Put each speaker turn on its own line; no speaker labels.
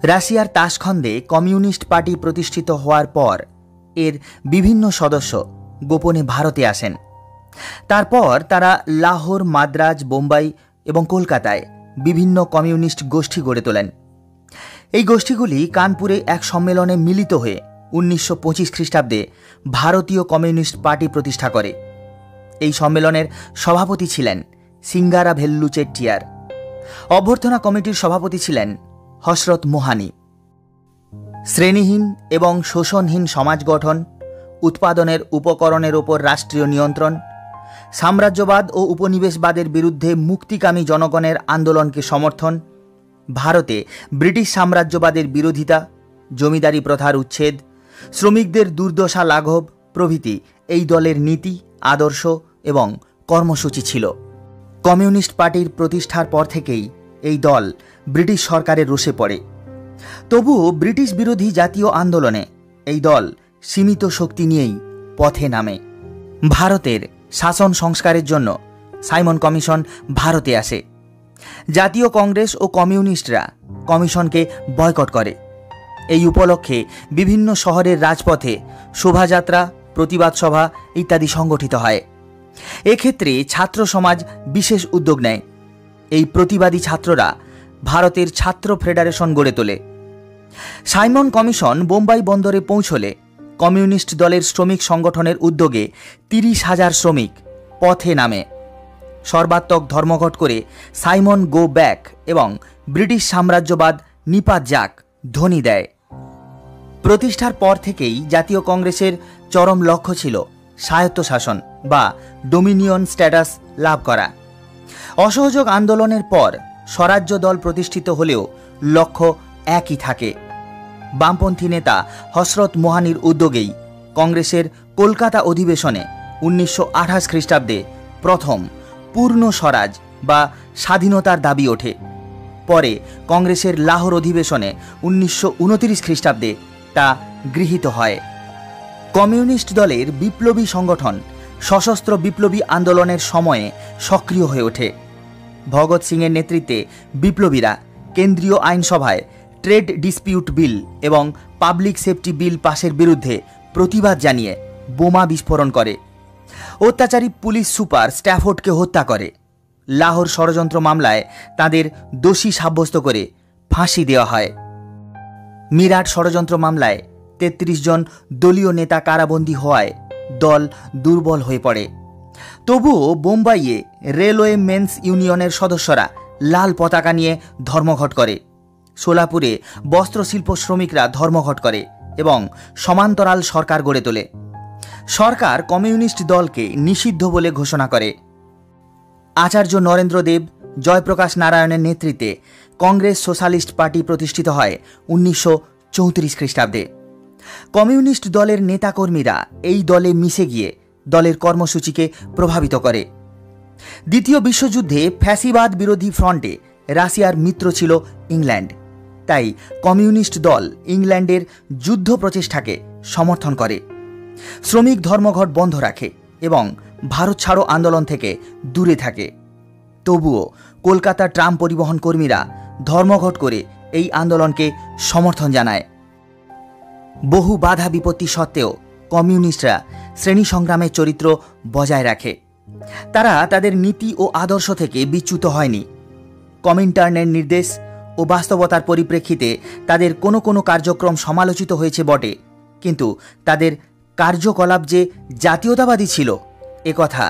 রাশিয়ার তাশখন্দে communist party প্রতিষ্ঠিত হওয়ার পর এর বিভিন্ন সদস্য গোপনে ভারতে আসেন। তারপর তারা লাহোর, মাদ্রাজ, বোম্বাই এবং কলকাতায় বিভিন্ন কমিউনিস্ট গোষ্ঠী গড়ে তোলেন। এই গোষ্ঠীগুলি কানপুরে এক সম্মেলনে মিলিত হয়ে 1925 খ্রিস্টাব্দে ভারতীয় কমিউনিস্ট পার্টি প্রতিষ্ঠা করে। এই সম্মেলনের সভাপতি ছিলেন সিঙ্গারাভেল্লু চেট্টিয়ার। অভ্যর্থনা কমিটির সভাপতি ছিলেন হসরত মোহানি। শ্রেণীহীন এবং শোষণহীন সমাজ গঠন, উৎপাদনের উপকরণের ওপর রাষ্ট্রীয় নিয়ন্ত্রণ, সাম্রাজ্যবাদ ও উপনিবেশবাদের বিরুদ্ধে মুক্তিকামী জনগণের আন্দোলনকে সমর্থন, ভারতে ব্রিটিশ সাম্রাজ্যবাদের বিরোধিতা, জমিদারি প্রথার উচ্ছেদ, শ্রমিকদের দুর্দশা লাঘব প্রভৃতি এই দলের নীতি, আদর্শ এবং কর্মসূচি ছিল। কমিউনিস্ট পার্টির প্রতিষ্ঠার পর থেকেই এই দল ব্রিটিশ সরকারের রোষে পড়ে। তবুও ব্রিটিশ বিরোধী জাতীয় আন্দোলনে এই দল সীমিত শক্তি নিয়েই পথে নামে। ভারতের শাসন সংস্কারের জন্য সাইমন কমিশন ভারতে আসে। জাতীয় কংগ্রেস ও কমিউনিস্টরা কমিশনকে বয়কট করে। এই উপলক্ষে বিভিন্ন শহরের রাজপথে শোভাযাত্রা, প্রতিবাদ সভা ইত্যাদি সংগঠিত হয়। এক্ষেত্রে ছাত্র সমাজ বিশেষ উদ্যোগ নেয়। এই প্রতিবাদী ছাত্ররা ভারতের ছাত্র ফেডারেশন গড়ে তোলে। সাইমন কমিশন বোম্বাই বন্দরে পৌঁছলে কমিউনিস্ট দলের শ্রমিক সংগঠনের উদ্যোগে 30,000 শ্রমিক পথে নামে। সর্বাত্মক ধর্মঘট করে সাইমন গো ব্যাক এবং ব্রিটিশ সাম্রাজ্যবাদ নিপাত যাক ধ্বনি দেয়। প্রতিষ্ঠার পর থেকেই জাতীয় কংগ্রেসের চরম লক্ষ্য ছিল স্বায়ত্তশাসন বা ডোমিনিয়ন স্ট্যাটাস লাভ করা। অসহযোগ আন্দোলনের পর স্বরাজ্য দল প্রতিষ্ঠিত হলেও লক্ষ্য একই থাকে। বামপন্থী নেতা হসরত মোহানির উদ্যোগেই কংগ্রেসের কলকাতা অধিবেশনে 1928 খ্রিস্টাব্দে প্রথম পূর্ণ স্বরাজ বা স্বাধীনতার দাবি ওঠে। পরে কংগ্রেসের লাহোর অধিবেশনে 1929 খ্রিস্টাব্দে তা গৃহীত হয়। কমিউনিস্ট দলের বিপ্লবী সংগঠন সশস্ত্র বিপ্লবী আন্দোলনের সময়ে সক্রিয় হয়ে ওঠে। ভগৎ সিংয়ের নেতৃত্বে বিপ্লবীরা কেন্দ্রীয় আইনসভায় ট্রেড ডিসপিউট বিল এবং পাবলিক সেফটি বিল পাশের বিরুদ্ধে প্রতিবাদ জানিয়ে বোমা বিস্ফোরণ করে। অত্যাচারী পুলিশ সুপার স্ট্যাফোর্ডকে হত্যা করে। লাহোর ষড়যন্ত্র মামলায় তাদের দোষী সাব্যস্ত করে ফাঁসি দেওয়া হয়। মিরাট ষড়যন্ত্র মামলায় 33 জন দলীয় নেতা কারাবন্দী হওয়ায় দল দুর্বল হয়ে পড়ে। তবুও বোম্বাইয়ে রেলওয়ে মেন্স ইউনিয়নের সদস্যরা লাল পতাকা নিয়ে ধর্মঘট করে। সোলাপুরে বস্ত্রশিল্প শ্রমিকরা ধর্মঘট করে এবং সমান্তরাল সরকার গড়ে তোলে। সরকার কমিউনিস্ট দলকে নিষিদ্ধ বলে ঘোষণা করে। আচার্য নরেন্দ্র দেব, জয়প্রকাশ নারায়ণের নেতৃত্বে কংগ্রেস সোশ্যালিস্ট পার্টি প্রতিষ্ঠিত হয় 1934 খ্রিস্টাব্দে। কমিউনিস্ট দলের নেতাকর্মীরা এই দলে মিশে গিয়ে দলের কর্মসূচিকে প্রভাবিত করে। দ্বিতীয় বিশ্বযুদ্ধে ফ্যাসিবাদ বিরোধী ফ্রন্টে রাশিয়ার মিত্র ছিল ইংল্যান্ড। তাই কমিউনিস্ট দল ইংল্যান্ডের যুদ্ধ প্রচেষ্টাকে সমর্থন করে, শ্রমিক ধর্মঘট বন্ধ রাখে এবং ভারত ছাড়ো আন্দোলন থেকে দূরে থাকে। তবুও কলকাতা ট্রাম পরিবহন কর্মীরা ধর্মঘট করে এই আন্দোলনকে সমর্থন জানায়। বহু বাধা বিপত্তি সত্ত্বেও কমিউনিস্টরা শ্রেণী সংগ্রামের চরিত্র বজায় রাখে। তারা তাদের নীতি ও আদর্শ থেকে বিচ্যুত হয়নি। কমিনটার্নের নির্দেশ ও বাস্তবতার পরিপ্রেক্ষিতে তাদের কোনো কোনো কার্যক্রম সমালোচিত হয়েছে বটে, কিন্তু তাদের কার্যকলাপ যে জাতীয়তাবাদী ছিল একথা